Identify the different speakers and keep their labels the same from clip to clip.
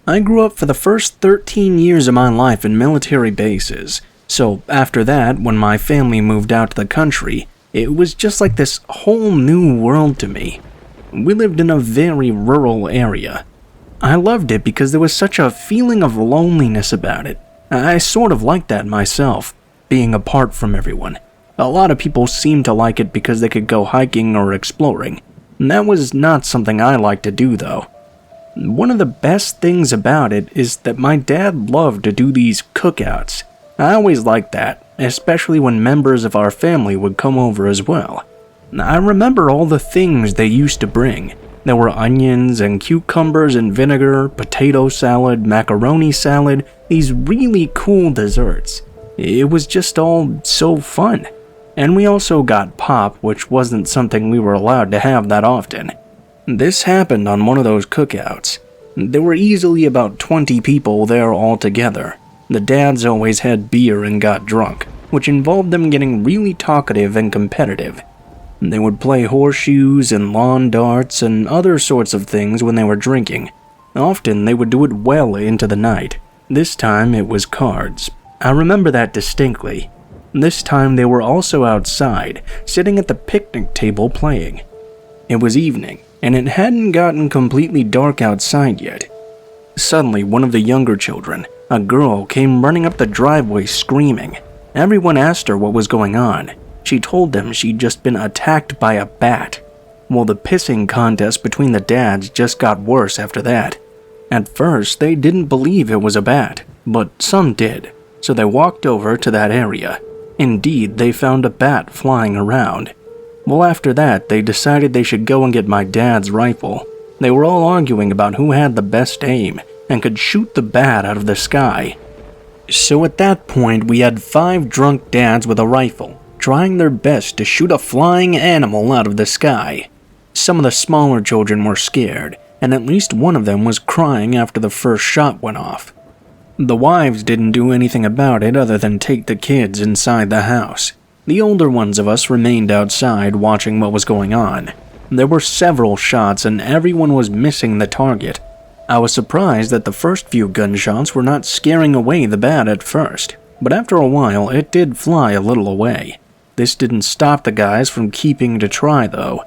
Speaker 1: I grew up for the first 13 years of my life in military bases, so after that, when my family moved out to the country, it was just like this whole new world to me. We lived in a very rural area. I loved it because there was such a feeling of loneliness about it. I sort of liked that myself, being apart from everyone. A lot of people seemed to like it because they could go hiking or exploring. That was not something I liked to do though. One of the best things about it is that my dad loved to do these cookouts. I always liked that, especially when members of our family would come over as well. I remember all the things they used to bring. There were onions and cucumbers and vinegar, potato salad, macaroni salad, these really cool desserts. It was just all so fun. And we also got pop, which wasn't something we were allowed to have that often. This happened on one of those cookouts. There were easily about 20 people there all together. The dads always had beer and got drunk, which involved them getting really talkative and competitive. They would play horseshoes and lawn darts and other sorts of things when they were drinking. Often they would do it well into the night. This time it was cards. I remember that distinctly. This time they were also outside, sitting at the picnic table playing. It was evening, and it hadn't gotten completely dark outside yet. Suddenly, one of the younger children, a girl, came running up the driveway screaming. Everyone asked her what was going on. She told them she'd just been attacked by a bat. Well, the pissing contest between the dads just got worse after that. At first, they didn't believe it was a bat, but some did, so they walked over to that area. Indeed, they found a bat flying around. Well, after that, they decided they should go and get my dad's rifle. They were all arguing about who had the best aim and could shoot the bat out of the sky. So at that point, we had 5 drunk dads with a rifle, trying their best to shoot a flying animal out of the sky. Some of the smaller children were scared, and at least one of them was crying after the first shot went off. The wives didn't do anything about it other than take the kids inside the house. The older ones of us remained outside watching what was going on. There were several shots and everyone was missing the target. I was surprised that the first few gunshots were not scaring away the bat at first, but after a while it did fly a little away. This didn't stop the guys from keeping to try though.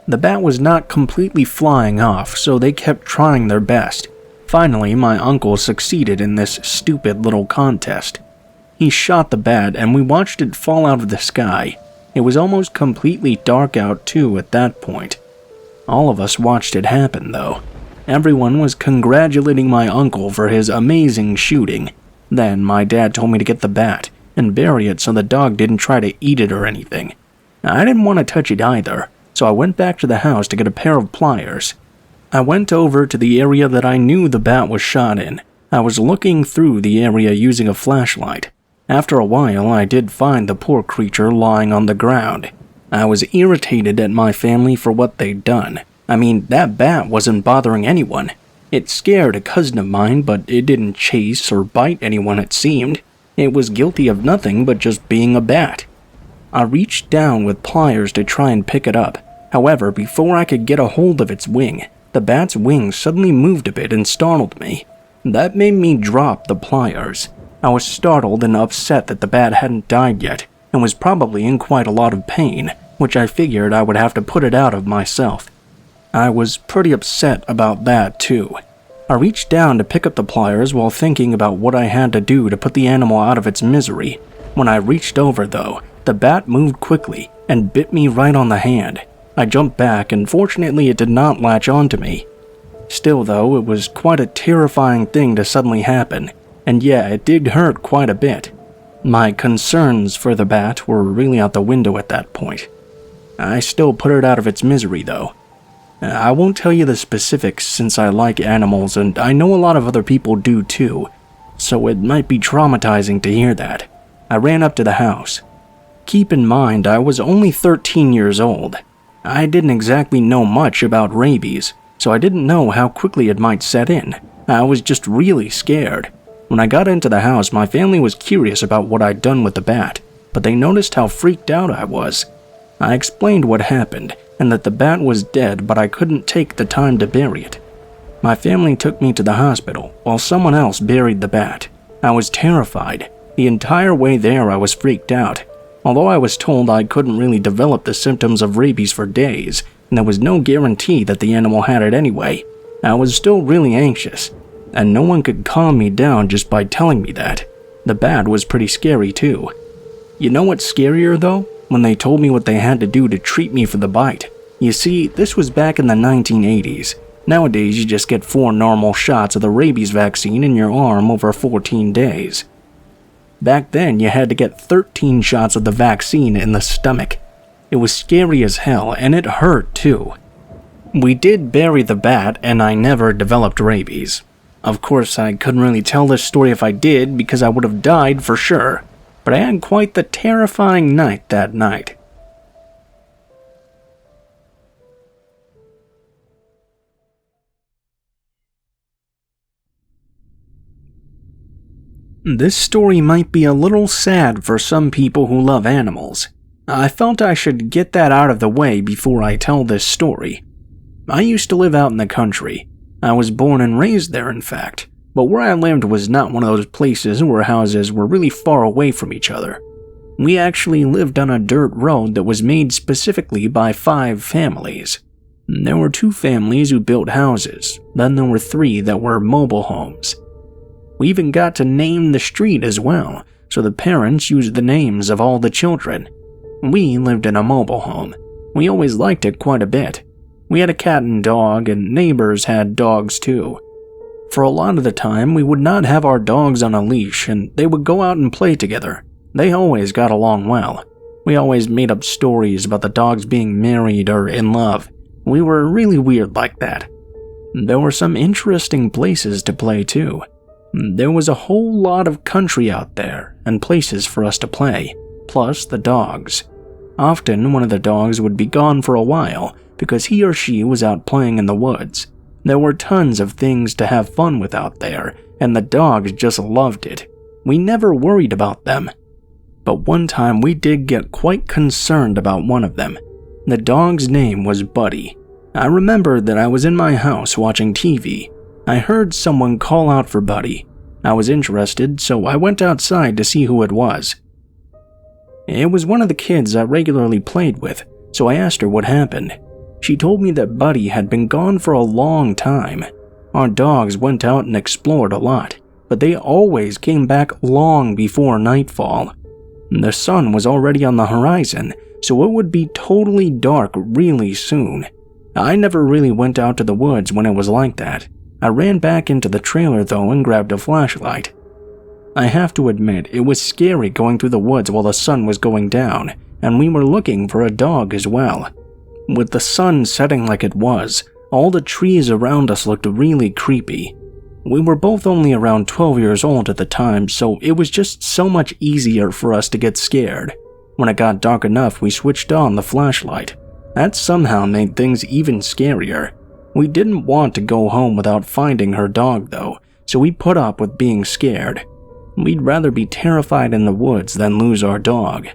Speaker 1: The bat was not completely flying off, so they kept trying their best. Finally, my uncle succeeded in this stupid little contest. He shot the bat and we watched it fall out of the sky. It was almost completely dark out too at that point. All of us watched it happen though. Everyone was congratulating my uncle for his amazing shooting. Then my dad told me to get the bat and bury it so the dog didn't try to eat it or anything. I didn't want to touch it either, so I went back to the house to get a pair of pliers. I went over to the area that I knew the bat was shot in. I was looking through the area using a flashlight. After a while, I did find the poor creature lying on the ground. I was irritated at my family for what they'd done. I mean, that bat wasn't bothering anyone. It scared a cousin of mine, but it didn't chase or bite anyone it seemed. It was guilty of nothing but just being a bat. I reached down with pliers to try and pick it up. However, before I could get a hold of its wing, the bat's wings suddenly moved a bit and startled me. That made me drop the pliers. I was startled and upset that the bat hadn't died yet, and was probably in quite a lot of pain, which I figured I would have to put it out of myself. I was pretty upset about that too. I reached down to pick up the pliers while thinking about what I had to do to put the animal out of its misery. When I reached over though, the bat moved quickly and bit me right on the hand. I jumped back and fortunately it did not latch onto me. Still though, it was quite a terrifying thing to suddenly happen. And yeah, it did hurt quite a bit. My concerns for the bat were really out the window at that point. I still put it out of its misery though. I won't tell you the specifics since I like animals and I know a lot of other people do too, so it might be traumatizing to hear that. I ran up to the house. Keep in mind, I was only 13 years old. I didn't exactly know much about rabies, so I didn't know how quickly it might set in. I was just really scared. When I got into the house, my family was curious about what I'd done with the bat, but they noticed how freaked out I was. I explained what happened, and that the bat was dead, but I couldn't take the time to bury it. My family took me to the hospital while someone else buried the bat. I was terrified. The entire way there I was freaked out. Although I was told I couldn't really develop the symptoms of rabies for days, and there was no guarantee that the animal had it anyway, I was still really anxious, and no one could calm me down just by telling me that. The bat was pretty scary too. You know what's scarier though? When they told me what they had to do to treat me for the bite. You see, this was back in the 1980s. Nowadays you just get 4 normal shots of the rabies vaccine in your arm over 14 days. Back then you had to get 13 shots of the vaccine in the stomach. It was scary as hell, and it hurt too. We did bury the bat, and I never developed rabies. Of course, I couldn't really tell this story if I did, because I would have died for sure. But I had quite the terrifying night that night. This story might be a little sad for some people who love animals. I felt I should get that out of the way before I tell this story. I used to live out in the country. I was born and raised there, in fact, but where I lived was not one of those places where houses were really far away from each other. We actually lived on a dirt road that was made specifically by 5 families. There were 2 families who built houses, then there were 3 that were mobile homes. We even got to name the street as well, so the parents used the names of all the children. We lived in a mobile home. We always liked it quite a bit. We had a cat and dog, and neighbors had dogs too. For a lot of the time, we would not have our dogs on a leash, and they would go out and play together. They always got along well. We always made up stories about the dogs being married or in love. We were really weird like that. There were some interesting places to play too. There was a whole lot of country out there, and places for us to play, plus the dogs. Often one of the dogs would be gone for a while because he or she was out playing in the woods. There were tons of things to have fun with out there, and the dogs just loved it. We never worried about them. But one time we did get quite concerned about one of them. The dog's name was Buddy. I remember that I was in my house watching TV. I heard someone call out for Buddy. I was interested, so I went outside to see who it was. It was one of the kids I regularly played with, so I asked her what happened. She told me that Buddy had been gone for a long time. Our dogs went out and explored a lot, but they always came back long before nightfall. The sun was already on the horizon, so it would be totally dark really soon. I never really went out to the woods when it was like that. I ran back into the trailer though and grabbed a flashlight. I have to admit, it was scary going through the woods while the sun was going down, and we were looking for a dog as well. With the sun setting like it was, all the trees around us looked really creepy. We were both only around 12 years old at the time, so it was just so much easier for us to get scared. When it got dark enough, we switched on the flashlight. That somehow made things even scarier. We didn't want to go home without finding her dog though, so we put up with being scared. We'd rather be terrified in the woods than lose our dog.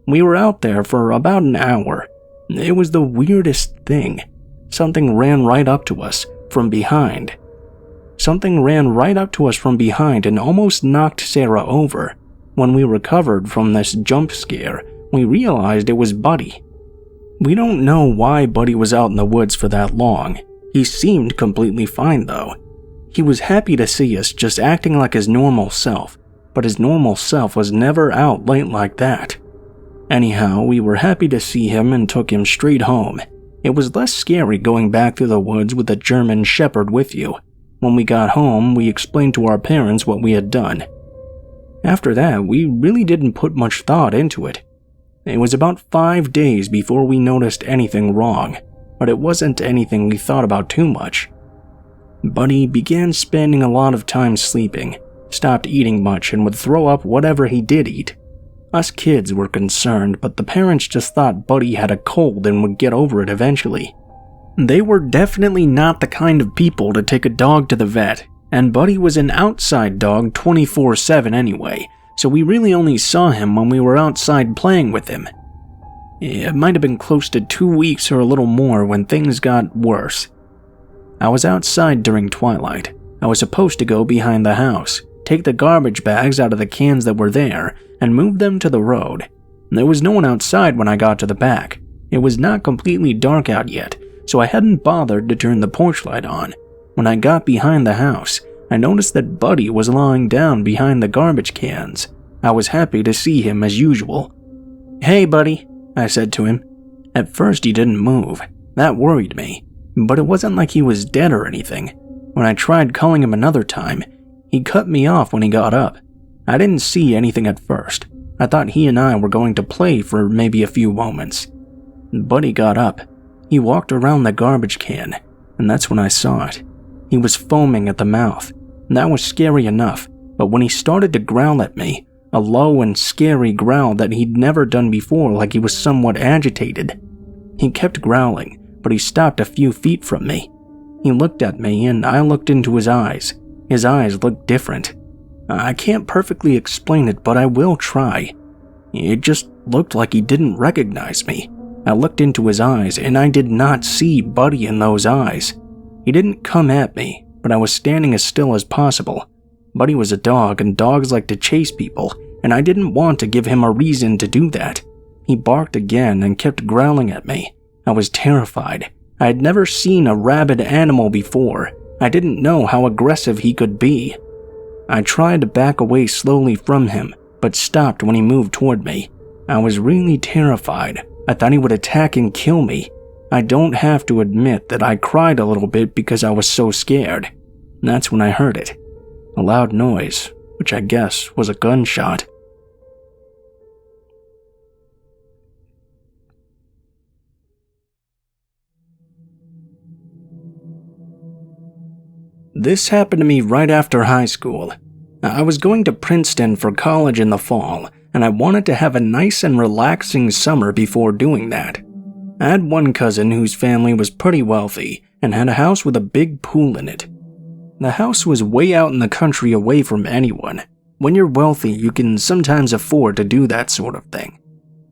Speaker 1: We were out there for about an hour. It was the weirdest thing. Something ran right up to us from behind. And almost knocked Sarah over. When we recovered from this jump scare, we realized it was Buddy. We don't know why Buddy was out in the woods for that long. He seemed completely fine though. He was happy to see us, just acting like his normal self, but his normal self was never out late like that. Anyhow, we were happy to see him and took him straight home. It was less scary going back through the woods with a German shepherd with you. When we got home, we explained to our parents what we had done. After that, we really didn't put much thought into it. It was about 5 days before we noticed anything wrong, but it wasn't anything we thought about too much. Buddy began spending a lot of time sleeping, stopped eating much, and would throw up whatever he did eat. Us kids were concerned, but the parents just thought Buddy had a cold and would get over it eventually. They were definitely not the kind of people to take a dog to the vet, and Buddy was an outside dog 24/7 anyway, so we really only saw him when we were outside playing with him. It might have been close to 2 weeks or a little more when things got worse. I was outside during twilight. I was supposed to go behind the house, take the garbage bags out of the cans that were there, and move them to the road. There was no one outside when I got to the back. It was not completely dark out yet, so I hadn't bothered to turn the porch light on. When I got behind the house, I noticed that Buddy was lying down behind the garbage cans. I was happy to see him as usual. "Hey, Buddy," I said to him. At first he didn't move. That worried me, but it wasn't like he was dead or anything. When I tried calling him another time, he cut me off when he got up. I didn't see anything at first. I thought he and I were going to play for maybe a few moments. Buddy got up. He walked around the garbage can, and that's when I saw it. He was foaming at the mouth. That was scary enough, but when he started to growl at me, a low and scary growl that he'd never done before, like he was somewhat agitated. He kept growling, but he stopped a few feet from me. He looked at me and I looked into his eyes. His eyes looked different. I can't perfectly explain it, but I will try. It just looked like he didn't recognize me. I looked into his eyes and I did not see Buddy in those eyes. He didn't come at me, but I was standing as still as possible. Buddy was a dog and dogs like to chase people, and I didn't want to give him a reason to do that. He barked again and kept growling at me. I was terrified. I had never seen a rabid animal before. I didn't know how aggressive he could be. I tried to back away slowly from him, but stopped when he moved toward me. I was really terrified. I thought he would attack and kill me. I don't have to admit that I cried a little bit because I was so scared. That's when I heard it. A loud noise, which I guess was a gunshot. This happened to me right after high school. I was going to Princeton for college in the fall, and I wanted to have a nice and relaxing summer before doing that. I had one cousin whose family was pretty wealthy and had a house with a big pool in it. The house was way out in the country away from anyone. When you're wealthy, you can sometimes afford to do that sort of thing.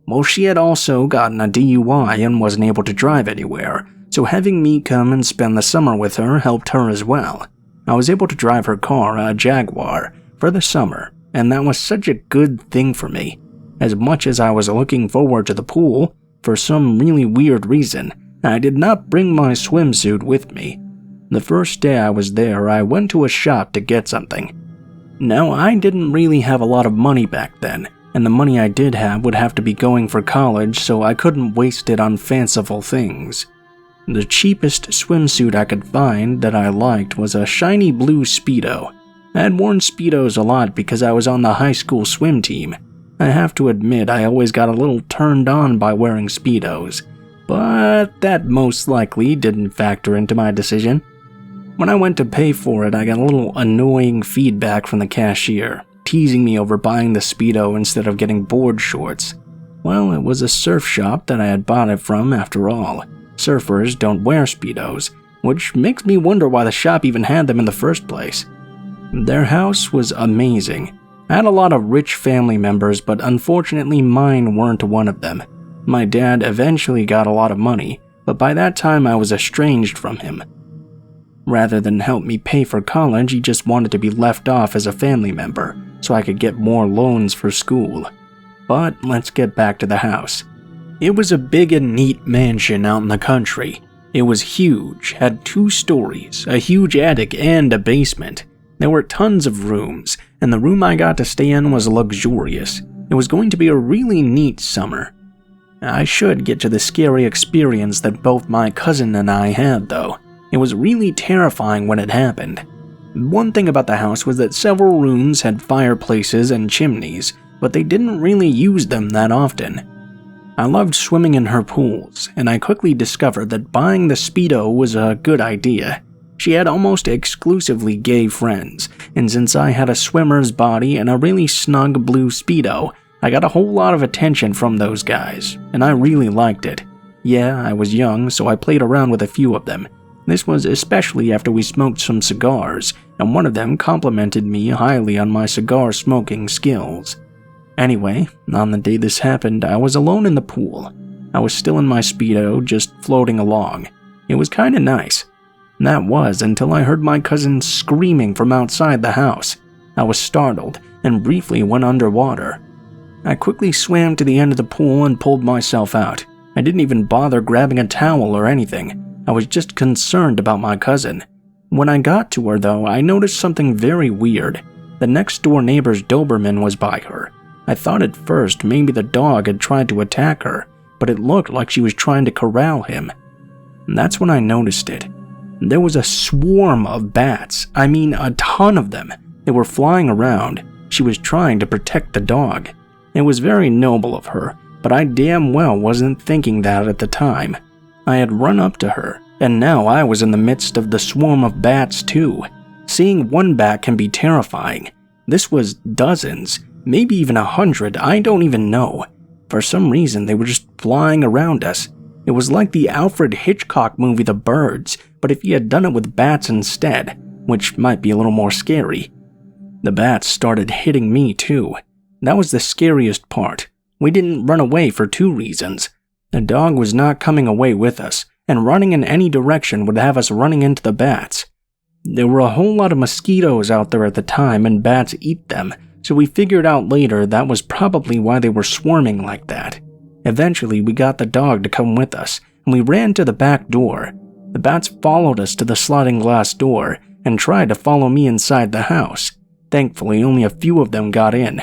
Speaker 1: Well, she had also gotten a DUI and wasn't able to drive anywhere, so having me come and spend the summer with her helped her as well. I was able to drive her car, a Jaguar, for the summer, and that was such a good thing for me. As much as I was looking forward to the pool, for some really weird reason, I did not bring my swimsuit with me. The first day I was there, I went to a shop to get something. Now, I didn't really have a lot of money back then, and the money I did have would have to be going for college, so I couldn't waste it on fanciful things. The cheapest swimsuit I could find that I liked was a shiny blue Speedo. I had worn Speedos a lot because I was on the high school swim team. I have to admit I always got a little turned on by wearing Speedos, but that most likely didn't factor into my decision. When I went to pay for it, I got a little annoying feedback from the cashier, teasing me over buying the Speedo instead of getting board shorts. Well, it was a surf shop that I had bought it from after all. Surfers don't wear Speedos, which makes me wonder why the shop even had them in the first place. Their house was amazing. I had a lot of rich family members, but unfortunately mine weren't one of them. My dad eventually got a lot of money, but by that time I was estranged from him. Rather than help me pay for college, he just wanted to be left off as a family member, so I could get more loans for school. But let's get back to the house. It was a big and neat mansion out in the country. It was huge, had 2 stories, a huge attic, and a basement. There were tons of rooms, and the room I got to stay in was luxurious. It was going to be a really neat summer. I should get to the scary experience that both my cousin and I had, though. It was really terrifying when it happened. One thing about the house was that several rooms had fireplaces and chimneys, but they didn't really use them that often. I loved swimming in her pools, and I quickly discovered that buying the Speedo was a good idea. She had almost exclusively gay friends, and since I had a swimmer's body and a really snug blue Speedo, I got a whole lot of attention from those guys, and I really liked it. Yeah, I was young, so I played around with a few of them. This was especially after we smoked some cigars, and one of them complimented me highly on my cigar smoking skills. Anyway, on the day this happened, I was alone in the pool. I was still in my Speedo, just floating along. It was kinda nice. And that was until I heard my cousin screaming from outside the house. I was startled and briefly went underwater. I quickly swam to the end of the pool and pulled myself out. I didn't even bother grabbing a towel or anything. I was just concerned about my cousin. When I got to her though, I noticed something very weird. The next door neighbor's Doberman was by her. I thought at first maybe the dog had tried to attack her, but it looked like she was trying to corral him. And that's when I noticed it. There was a swarm of bats. I mean, a ton of them. They were flying around. She was trying to protect the dog. It was very noble of her, but I damn well wasn't thinking that at the time. I had run up to her, and now I was in the midst of the swarm of bats too. Seeing one bat can be terrifying. This was dozens, maybe even 100, I don't even know. For some reason, they were just flying around us. It was like the Alfred Hitchcock movie The Birds, but if he had done it with bats instead, which might be a little more scary. The bats started hitting me too. That was the scariest part. We didn't run away for 2 reasons. The dog was not coming away with us, and running in any direction would have us running into the bats. There were a whole lot of mosquitoes out there at the time, and bats eat them, so we figured out later that was probably why they were swarming like that. Eventually, we got the dog to come with us, and we ran to the back door. The bats followed us to the sliding glass door, and tried to follow me inside the house. Thankfully, only a few of them got in.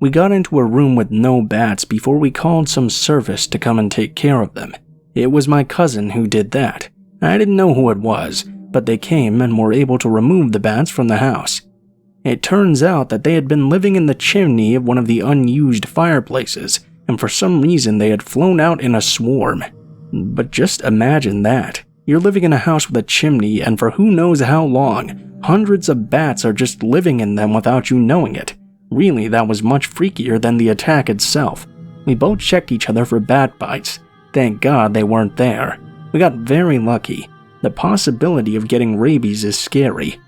Speaker 1: We got into a room with no bats before we called some service to come and take care of them. It was my cousin who did that. I didn't know who it was, but they came and were able to remove the bats from the house. It turns out that they had been living in the chimney of one of the unused fireplaces, and for some reason they had flown out in a swarm. But just imagine that. You're living in a house with a chimney, and for who knows how long, hundreds of bats are just living in them without you knowing it. Really, that was much freakier than the attack itself. We both checked each other for bat bites. Thank God they weren't there. We got very lucky. The possibility of getting rabies is scary.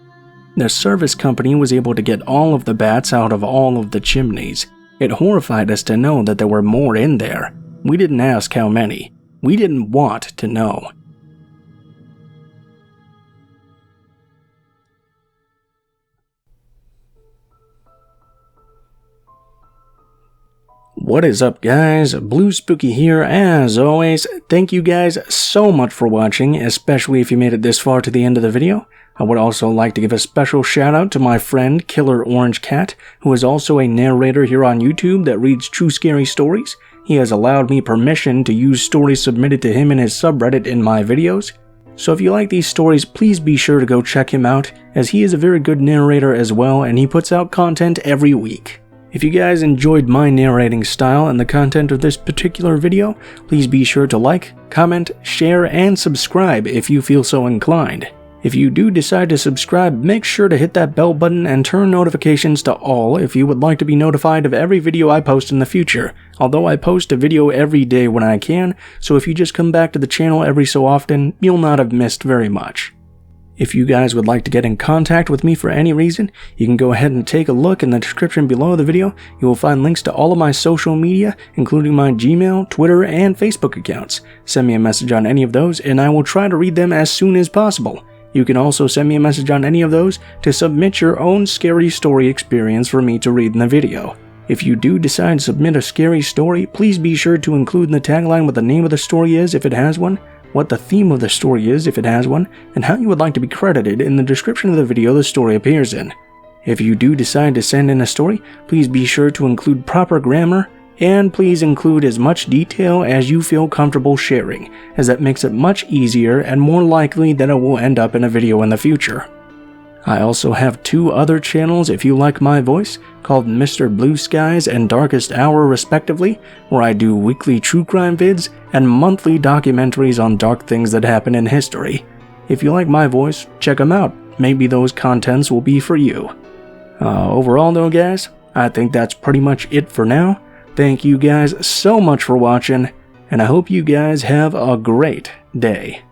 Speaker 1: The service company was able to get all of the bats out of all of the chimneys. It horrified us to know that there were more in there. We didn't ask how many. We didn't want to know. What is up, guys? Blue Spooky here as always. Thank you guys so much for watching, especially if you made it this far to the end of the video. I would also like to give a special shout out to my friend Killer Orange Cat, who is also a narrator here on YouTube that reads true scary stories. He has allowed me permission to use stories submitted to him in his subreddit in my videos. So if you like these stories, please be sure to go check him out, as he is a very good narrator as well, and he puts out content every week. If you guys enjoyed my narrating style and the content of this particular video, please be sure to like, comment, share, and subscribe if you feel so inclined. If you do decide to subscribe, make sure to hit that bell button and turn notifications to all if you would like to be notified of every video I post in the future, although I post a video every day when I can, so if you just come back to the channel every so often, you'll not have missed very much. If you guys would like to get in contact with me for any reason, you can go ahead and take a look in the description below the video. You will find links to all of my social media, including my Gmail, Twitter, and Facebook accounts. Send me a message on any of those, and I will try to read them as soon as possible. You can also send me a message on any of those to submit your own scary story experience for me to read in the video. If you do decide to submit a scary story, please be sure to include in the tagline what the name of the story is if it has one, what the theme of the story is if it has one, and how you would like to be credited in the description of the video the story appears in. If you do decide to send in a story, please be sure to include proper grammar, and please include as much detail as you feel comfortable sharing, as that makes it much easier and more likely that it will end up in a video in the future. I also have 2 other channels if you like my voice, called Mr. Blue Skies and Darkest Hour respectively, where I do weekly true crime vids and monthly documentaries on dark things that happen in history. If you like my voice, check them out. Maybe those contents will be for you. Overall though, guys, I think that's pretty much it for now. Thank you guys so much for watching, and I hope you guys have a great day.